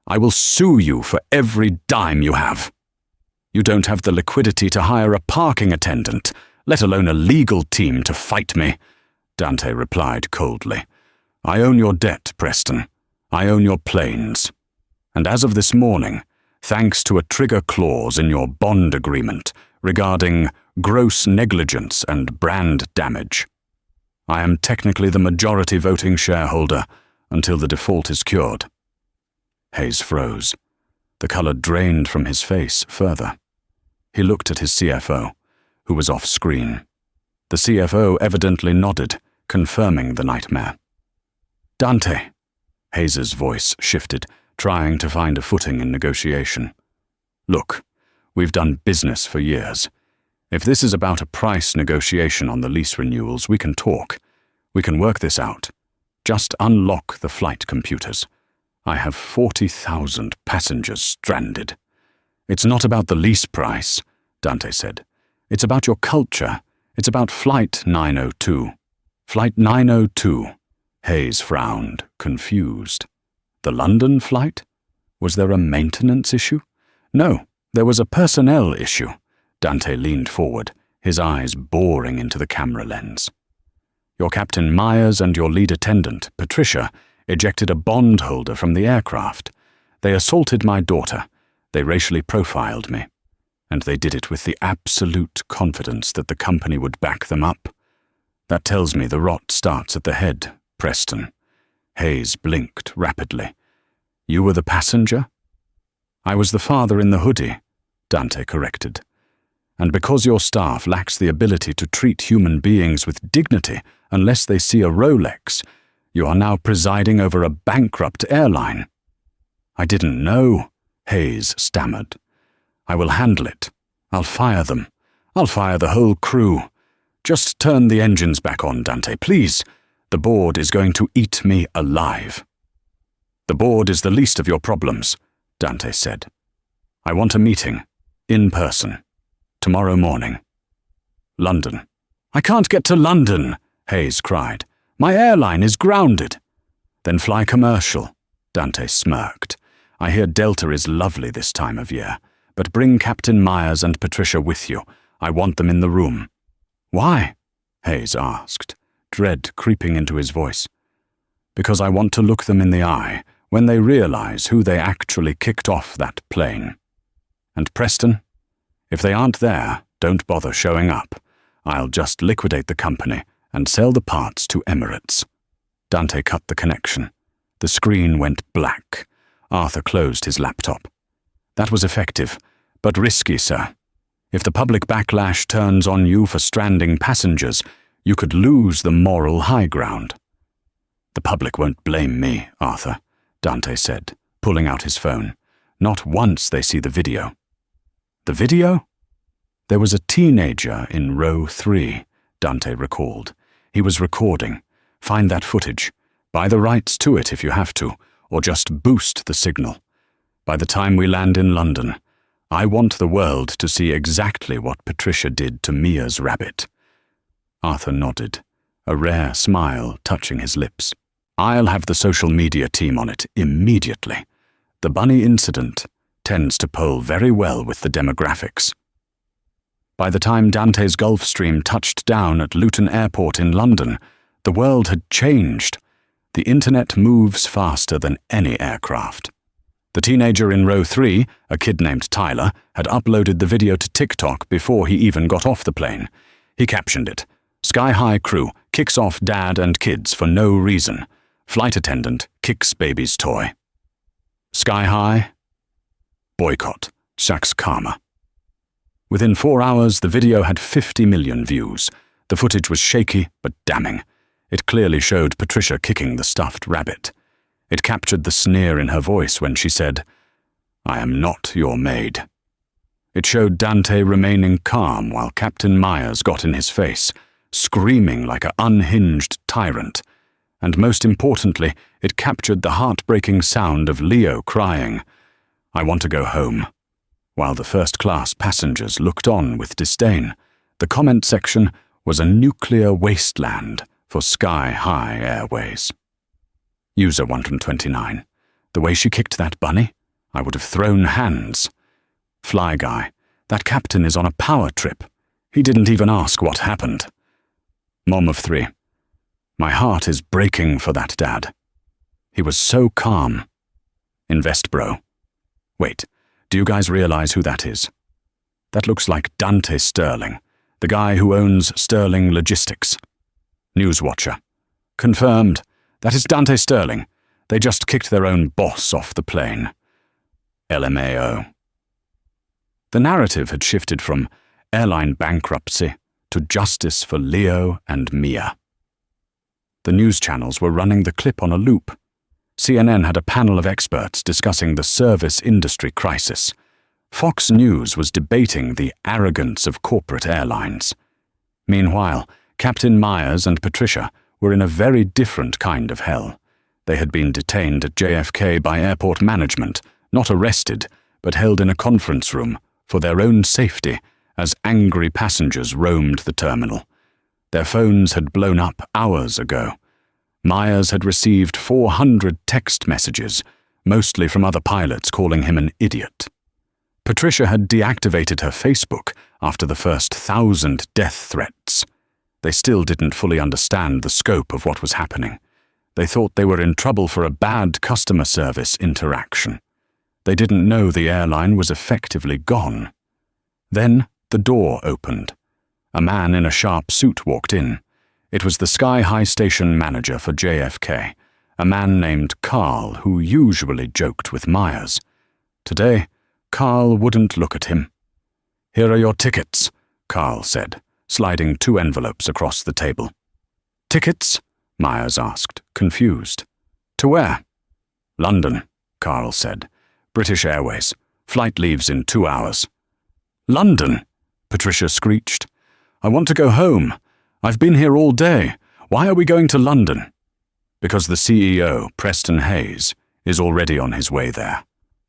I will sue you for every dime you have. You don't have the liquidity to hire a parking attendant, let alone a legal team to fight me," Dante replied coldly. "I own your debt, Preston. I own your planes. And as of this morning, thanks to a trigger clause in your bond agreement regarding gross negligence and brand damage, I am technically the majority voting shareholder until the default is cured." Hayes froze. The color drained from his face further. He looked at his CFO, who was off screen. The CFO evidently nodded, confirming the nightmare. "Dante," Hayes's voice shifted, trying to find a footing in negotiation. "Look, we've done business for years. If this is about a price negotiation on the lease renewals, we can talk. We can work this out. Just unlock the flight computers. I have 40,000 passengers stranded." "It's not about the lease price," Dante said. "It's about your culture. It's about Flight 902. Flight 902. Hayes frowned, confused. "The London flight? Was there a maintenance issue?" "No, there was a personnel issue." Dante leaned forward, his eyes boring into the camera lens. Your Captain Myers and your lead attendant, Patricia, ejected a bondholder from the aircraft. They assaulted my daughter. They racially profiled me. And they did it with the absolute confidence that the company would back them up. That tells me the rot starts at the head, Preston. Hayes blinked rapidly. You were the passenger? I was the father in the hoodie, Dante corrected. And because your staff lacks the ability to treat human beings with dignity unless they see a Rolex, you are now presiding over a bankrupt airline. I didn't know, Hayes stammered. I will handle it. I'll fire them. I'll fire the whole crew. Just turn the engines back on, Dante, please. The board is going to eat me alive. The board is the least of your problems, Dante said. I want a meeting, in person, tomorrow morning. London. I can't get to London, Hayes cried. My airline is grounded. Then fly commercial, Dante smirked. I hear Delta is lovely this time of year, but bring Captain Myers and Patricia with you. I want them in the room. Why? Hayes asked, dread creeping into his voice. Because I want to look them in the eye when they realize who they actually kicked off that plane. And Preston? If they aren't there, don't bother showing up. I'll just liquidate the company and sell the parts to Emirates. Dante cut the connection. The screen went black. Arthur closed his laptop. That was effective, but risky, sir. If the public backlash turns on you for stranding passengers, you could lose the moral high ground. The public won't blame me, Arthur, Dante said, pulling out his phone. Not once they see the video. The video? There was a teenager in row 3, Dante recalled. He was recording. Find that footage. Buy the rights to it if you have to, or just boost the signal. By the time we land in London, I want the world to see exactly what Patricia did to Mia's rabbit. Arthur nodded, a rare smile touching his lips. I'll have the social media team on it immediately. The bunny incident tends to poll very well with the demographics. By the time Dante's Gulfstream touched down at Luton Airport in London, the world had changed. The internet moves faster than any aircraft. The teenager in row 3, a kid named Tyler, had uploaded the video to TikTok before he even got off the plane. He captioned it, Sky High crew kicks off dad and kids for no reason. Flight attendant kicks baby's toy. Sky High? Boycott. Shaq's karma. Within 4 hours, the video had 50 million views. The footage was shaky but damning. It clearly showed Patricia kicking the stuffed rabbit. It captured the sneer in her voice when she said, I am not your maid. It showed Dante remaining calm while Captain Myers got in his face, screaming like an unhinged tyrant. And most importantly, it captured the heartbreaking sound of Leo crying, I want to go home. While the first-class passengers looked on with disdain, the comment section was a nuclear wasteland for Sky High Airways. User 129. The way she kicked that bunny, I would have thrown hands. Fly Guy. That captain is on a power trip. He didn't even ask what happened. Mom of 3. My heart is breaking for that dad. He was so calm. Invest bro. Wait, do you guys realize who that is? That looks like Dante Sterling, the guy who owns Sterling Logistics. Newswatcher. Confirmed. That is Dante Sterling. They just kicked their own boss off the plane. LMAO. The narrative had shifted from airline bankruptcy to justice for Leo and Mia. The news channels were running the clip on a loop. CNN had a panel of experts discussing the service industry crisis. Fox News was debating the arrogance of corporate airlines. Meanwhile, Captain Myers and Patricia were in a very different kind of hell. They had been detained at JFK by airport management, not arrested, but held in a conference room for their own safety as angry passengers roamed the terminal. Their phones had blown up hours ago. Myers had received 400 text messages, mostly from other pilots calling him an idiot. Patricia had deactivated her Facebook after the first 1,000 death threats. They still didn't fully understand the scope of what was happening. They thought they were in trouble for a bad customer service interaction. They didn't know the airline was effectively gone. Then the door opened. A man in a sharp suit walked in. It was the Sky High station manager for JFK, a man named Carl who usually joked with Myers. Today, Carl wouldn't look at him. "Here are your tickets," Carl said, sliding 2 envelopes across the table. "Tickets?" Myers asked, confused. "To where?" "London," Carl said. "British Airways. Flight leaves in 2 hours." "London?" Patricia screeched. "I want to go home. I've been here all day. Why are we going to London?" "Because the CEO, Preston Hayes, is already on his way there,"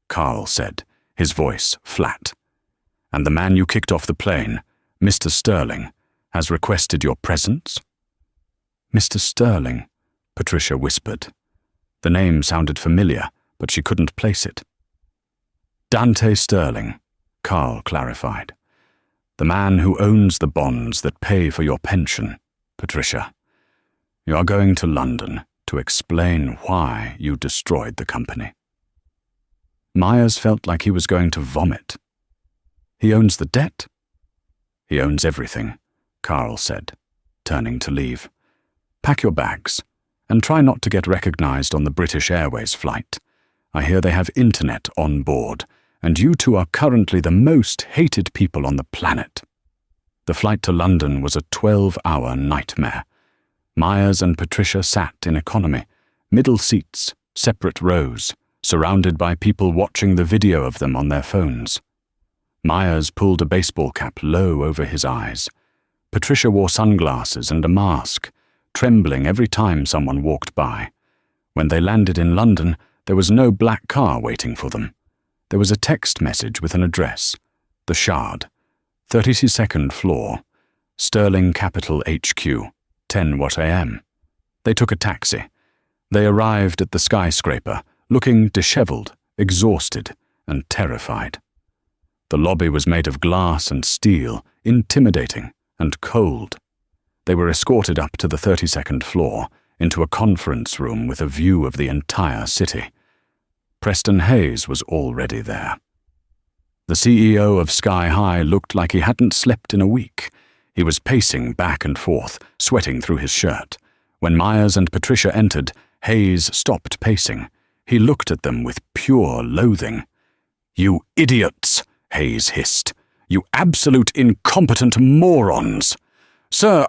Carl said, his voice flat. "And the man you kicked off the plane, Mr. Sterling, has requested your presence?" "Mr. Sterling," Patricia whispered. The name sounded familiar, but she couldn't place it. "Dante Sterling," Carl clarified. "The man who owns the bonds that pay for your pension, Patricia. You are going to London to explain why you destroyed the company." Myers felt like he was going to vomit. "He owns the debt?" "He owns everything," Carl said, turning to leave. "Pack your bags, and try not to get recognized on the British Airways flight. I hear they have internet on board, and you two are currently the most hated people on the planet." The flight to London was a 12-hour nightmare. Myers and Patricia sat in economy, middle seats, separate rows, surrounded by people watching the video of them on their phones. Myers pulled a baseball cap low over his eyes. Patricia wore sunglasses and a mask, trembling every time someone walked by. When they landed in London, there was no black car waiting for them. There was a text message with an address. The Shard, 32nd floor, Sterling Capital HQ, 10 a.m. They took a taxi. They arrived at the skyscraper, looking disheveled, exhausted, and terrified. The lobby was made of glass and steel, intimidating and cold. They were escorted up to the 32nd floor, into a conference room with a view of the entire city. Preston Hayes was already there. The CEO of Sky High looked like he hadn't slept in a week. He was pacing back and forth, sweating through his shirt. When Myers and Patricia entered, Hayes stopped pacing. He looked at them with pure loathing. "You idiots," Hayes hissed. "You absolute incompetent morons." "Sir,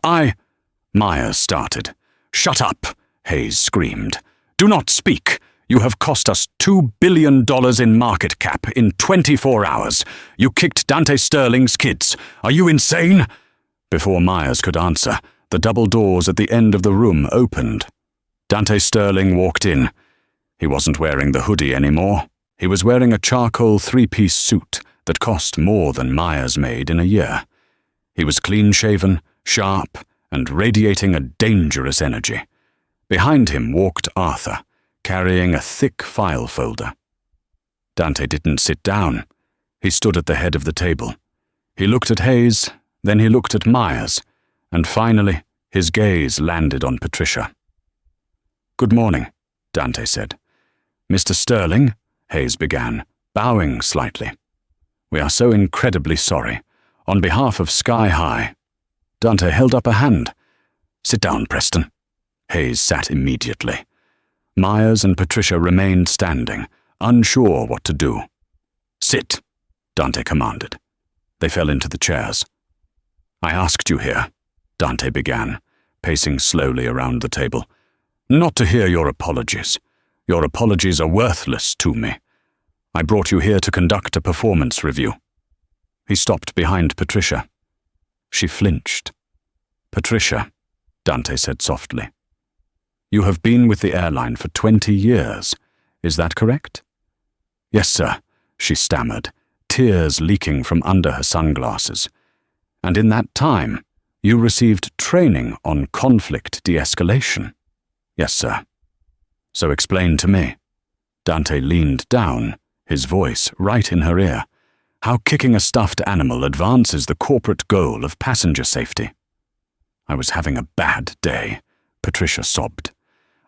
Myers started. "Shut up," Hayes screamed. "Do not speak. You have cost us $2 billion in market cap in 24 hours. You kicked Dante Sterling's kids. Are you insane?" Before Myers could answer, the double doors at the end of the room opened. Dante Sterling walked in. He wasn't wearing the hoodie anymore. He was wearing a charcoal 3-piece suit that cost more than Myers made in a year. He was clean-shaven, sharp, and radiating a dangerous energy. Behind him walked Arthur, carrying a thick file folder. Dante didn't sit down. He stood at the head of the table. He looked at Hayes, then he looked at Myers, and finally his gaze landed on Patricia. "Good morning," Dante said. "Mr. Sterling," Hayes began, bowing slightly. "We are so incredibly sorry. On behalf of Sky High..." Dante held up a hand. "Sit down, Preston." Hayes sat immediately. Myers and Patricia remained standing, unsure what to do. "Sit," Dante commanded. They fell into the chairs. "I asked you here," Dante began, pacing slowly around the table, "not to hear your apologies. Your apologies are worthless to me. I brought you here to conduct a performance review." He stopped behind Patricia. She flinched. "Patricia," Dante said softly, "you have been with the airline for 20 years. Is that correct?" "Yes, sir," she stammered, tears leaking from under her sunglasses. "And in that time, you received training on conflict de-escalation?" "Yes, sir." "So explain to me." Dante leaned down, his voice right in her ear. How kicking a stuffed animal advances the corporate goal of passenger safety. I was having a bad day, Patricia sobbed.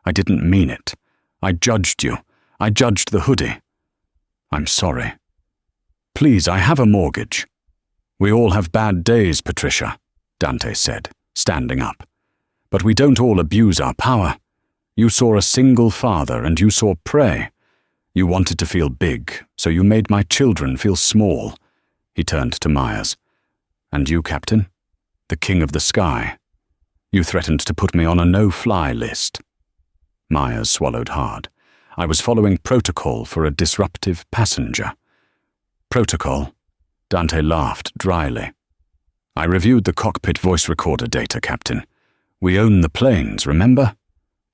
I didn't mean it. I judged you. I judged the hoodie. I'm sorry. Please, I have a mortgage. We all have bad days, Patricia, Dante said, standing up. But we don't all abuse our power. You saw a single father and you saw prey. You wanted to feel big, so you made my children feel small. He turned to Myers. And you, Captain? The king of the sky. You threatened to put me on a no-fly list. Myers swallowed hard. I was following protocol for a disruptive passenger. Protocol? Dante laughed dryly. I reviewed the cockpit voice recorder data, Captain. We own the planes, remember?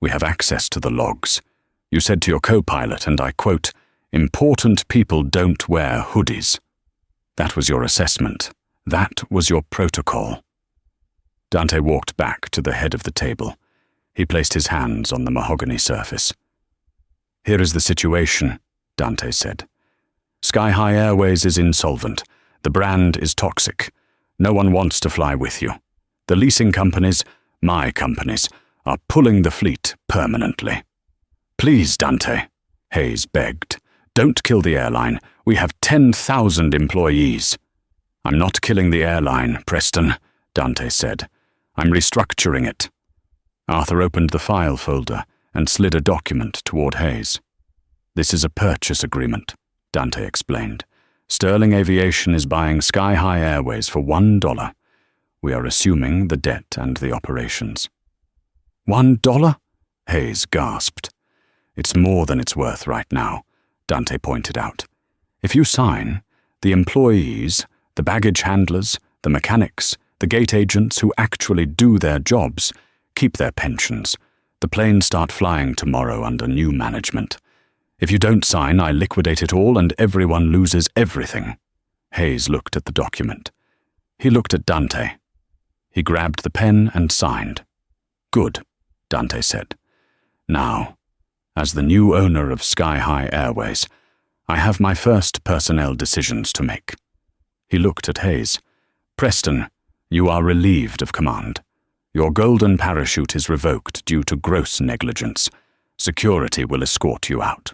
We have access to the logs. You said to your co-pilot, and I quote, "Important people don't wear hoodies." That was your assessment. That was your protocol. Dante walked back to the head of the table. He placed his hands on the mahogany surface. Here is the situation, Dante said. Sky High Airways is insolvent. The brand is toxic. No one wants to fly with you. The leasing companies, my companies, are pulling the fleet permanently. Please, Dante, Hayes begged. Don't kill the airline. We have 10,000 employees. I'm not killing the airline, Preston, Dante said. I'm restructuring it. Arthur opened the file folder and slid a document toward Hayes. This is a purchase agreement, Dante explained. Sterling Aviation is buying Sky High Airways for $1. We are assuming the debt and the operations. $1? Hayes gasped. It's more than it's worth right now, Dante pointed out. If you sign, the employees, the baggage handlers, the mechanics, the gate agents who actually do their jobs, keep their pensions. The planes start flying tomorrow under new management. If you don't sign, I liquidate it all and everyone loses everything. Hayes looked at the document. He looked at Dante. He grabbed the pen and signed. Good, Dante said. Now, as the new owner of Sky High Airways, I have my first personnel decisions to make. He looked at Hayes. Preston, you are relieved of command. Your golden parachute is revoked due to gross negligence. Security will escort you out.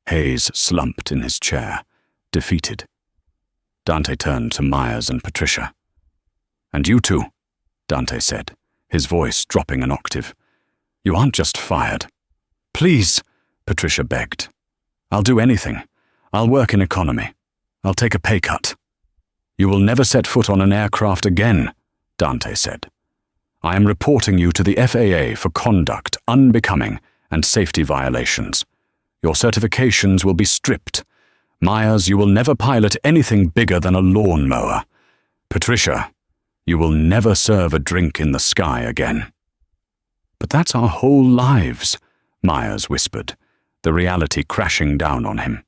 Hayes slumped in his chair, defeated. Dante turned to Myers and Patricia. And you two, Dante said, his voice dropping an octave. You aren't just fired. Please, Patricia begged. I'll do anything. I'll work in economy. I'll take a pay cut. You will never set foot on an aircraft again, Dante said. I am reporting you to the FAA for conduct unbecoming and safety violations. Your certifications will be stripped. Myers, you will never pilot anything bigger than a lawnmower. Patricia, you will never serve a drink in the sky again. But that's our whole lives, Myers whispered, the reality crashing down on him.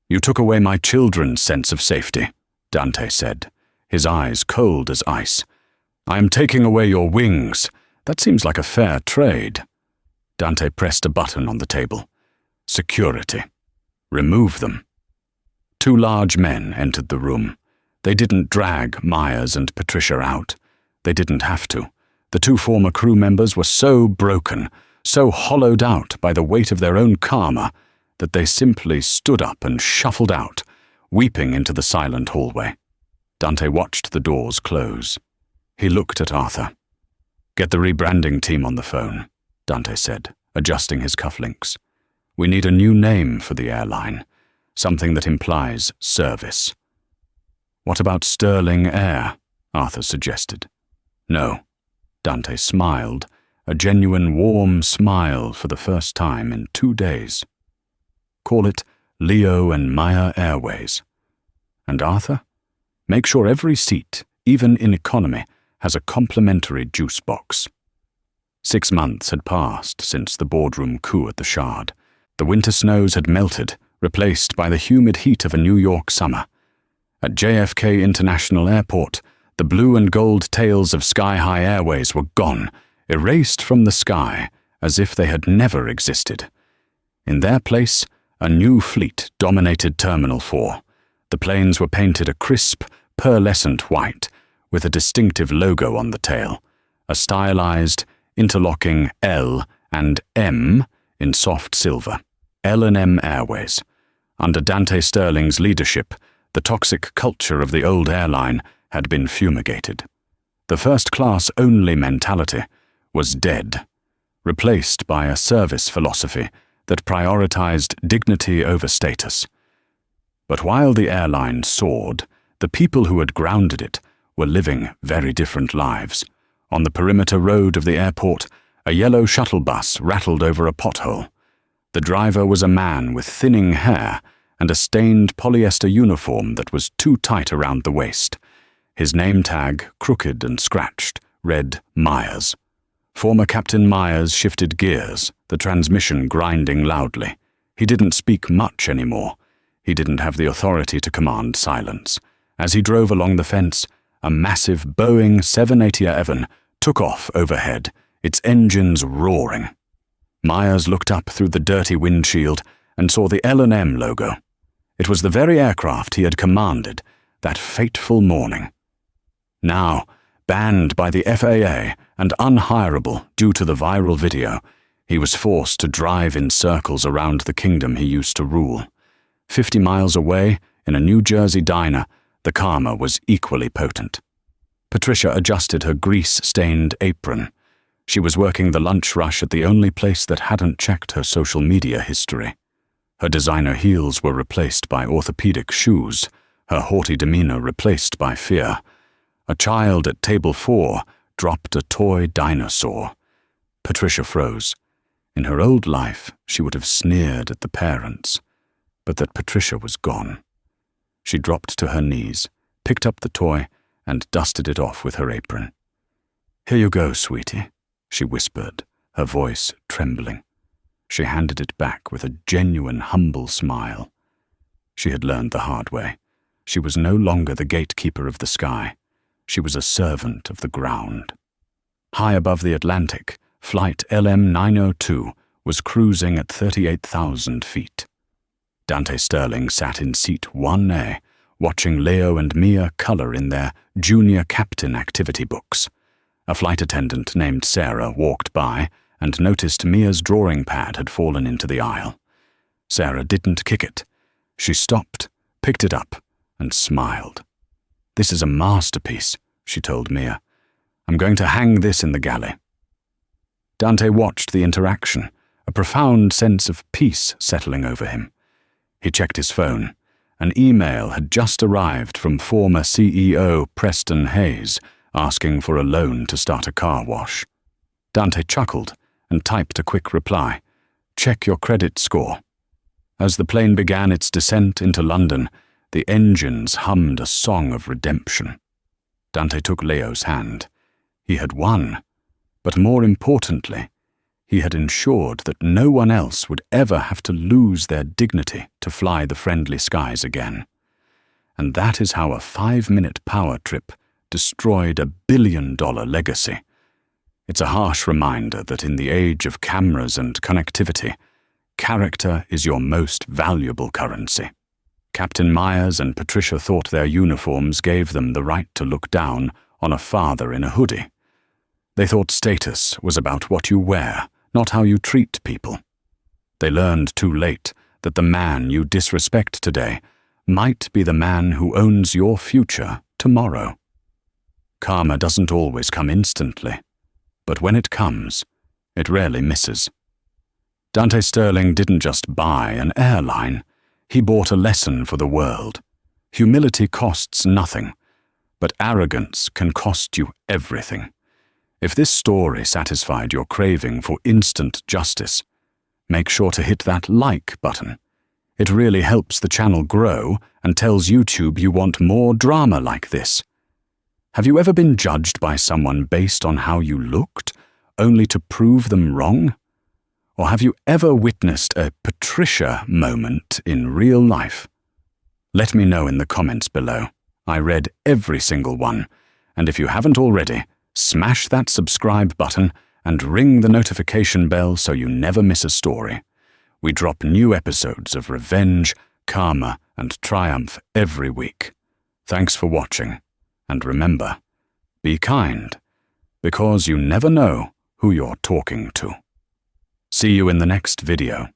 You took away my children's sense of safety, Dante said, his eyes cold as ice. I am taking away your wings. That seems like a fair trade. Dante pressed a button on the table. Security. Remove them. Two large men entered the room. They didn't drag Myers and Patricia out. They didn't have to. The two former crew members were so broken, so hollowed out by the weight of their own karma, that they simply stood up and shuffled out, weeping into the silent hallway. Dante watched the doors close. He looked at Arthur. Get the rebranding team on the phone, Dante said, adjusting his cufflinks. We need a new name for the airline, something that implies service. What about Sterling Air? Arthur suggested. No. Dante smiled, a genuine warm smile for the first time in 2 days. Call it Leo and Maya Airways. And Arthur? Make sure every seat, even in economy, has a complimentary juice box. 6 months had passed since the boardroom coup at the Shard. The winter snows had melted, replaced by the humid heat of a New York summer. At JFK International Airport, the blue and gold tails of Sky High Airways were gone, erased from the sky as if they had never existed. In their place, a new fleet dominated Terminal 4, The planes were painted a crisp, pearlescent white, with a distinctive logo on the tail, a stylized, interlocking L and M in soft silver. L&M Airways. Under Dante Sterling's leadership, the toxic culture of the old airline had been fumigated. The first-class only mentality was dead, replaced by a service philosophy that prioritized dignity over status. But while the airline soared, the people who had grounded it were living very different lives. On the perimeter road of the airport, a yellow shuttle bus rattled over a pothole. The driver was a man with thinning hair and a stained polyester uniform that was too tight around the waist. His name tag, crooked and scratched, read Myers. Former Captain Myers shifted gears, the transmission grinding loudly. He didn't speak much anymore. He didn't have the authority to command silence. As he drove along the fence, a massive Boeing 787 took off overhead, its engines roaring. Myers looked up through the dirty windshield and saw the L&M logo. It was the very aircraft he had commanded that fateful morning. Now, banned by the FAA and unhireable due to the viral video, he was forced to drive in circles around the kingdom he used to rule. 50 miles away, in a New Jersey diner, the karma was equally potent. Patricia adjusted her grease-stained apron. She was working the lunch rush at the only place that hadn't checked her social media history. Her designer heels were replaced by orthopedic shoes, her haughty demeanor replaced by fear. A child at table 4 dropped a toy dinosaur. Patricia froze. In her old life, she would have sneered at the parents, but that Patricia was gone. She dropped to her knees, picked up the toy, and dusted it off with her apron. "Here you go, sweetie," she whispered, her voice trembling. She handed it back with a genuine, humble smile. She had learned the hard way. She was no longer the gatekeeper of the sky. She was a servant of the ground. High above the Atlantic, flight LM 902 was cruising at 38,000 feet. Dante Sterling sat in seat 1A, watching Leo and Mia color in their junior captain activity books. A flight attendant named Sarah walked by and noticed Mia's drawing pad had fallen into the aisle. Sarah didn't kick it. She stopped, picked it up, and smiled. "This is a masterpiece," she told Mia. "I'm going to hang this in the galley." Dante watched the interaction, a profound sense of peace settling over him. He checked his phone. An email had just arrived from former CEO Preston Hayes, asking for a loan to start a car wash. Dante chuckled and typed a quick reply. "Check your credit score." As the plane began its descent into London, the engines hummed a song of redemption. Dante took Leo's hand. He had won, but more importantly, he had ensured that no one else would ever have to lose their dignity to fly the friendly skies again. And that is how a 5-minute power trip destroyed a billion-dollar legacy. It's a harsh reminder that in the age of cameras and connectivity, character is your most valuable currency. Captain Myers and Patricia thought their uniforms gave them the right to look down on a father in a hoodie. They thought status was about what you wear, not how you treat people. They learned too late that the man you disrespect today might be the man who owns your future tomorrow. Karma doesn't always come instantly, but when it comes, it rarely misses. Dante Sterling didn't just buy an airline, he bought a lesson for the world. Humility costs nothing, but arrogance can cost you everything. If this story satisfied your craving for instant justice, make sure to hit that like button. It really helps the channel grow and tells YouTube you want more drama like this. Have you ever been judged by someone based on how you looked, only to prove them wrong? Or have you ever witnessed a Patricia moment in real life? Let me know in the comments below. I read every single one, and if you haven't already, smash that subscribe button and ring the notification bell so you never miss a story. We drop new episodes of revenge, karma, and triumph every week. Thanks for watching, and remember, be kind, because you never know who you're talking to. See you in the next video.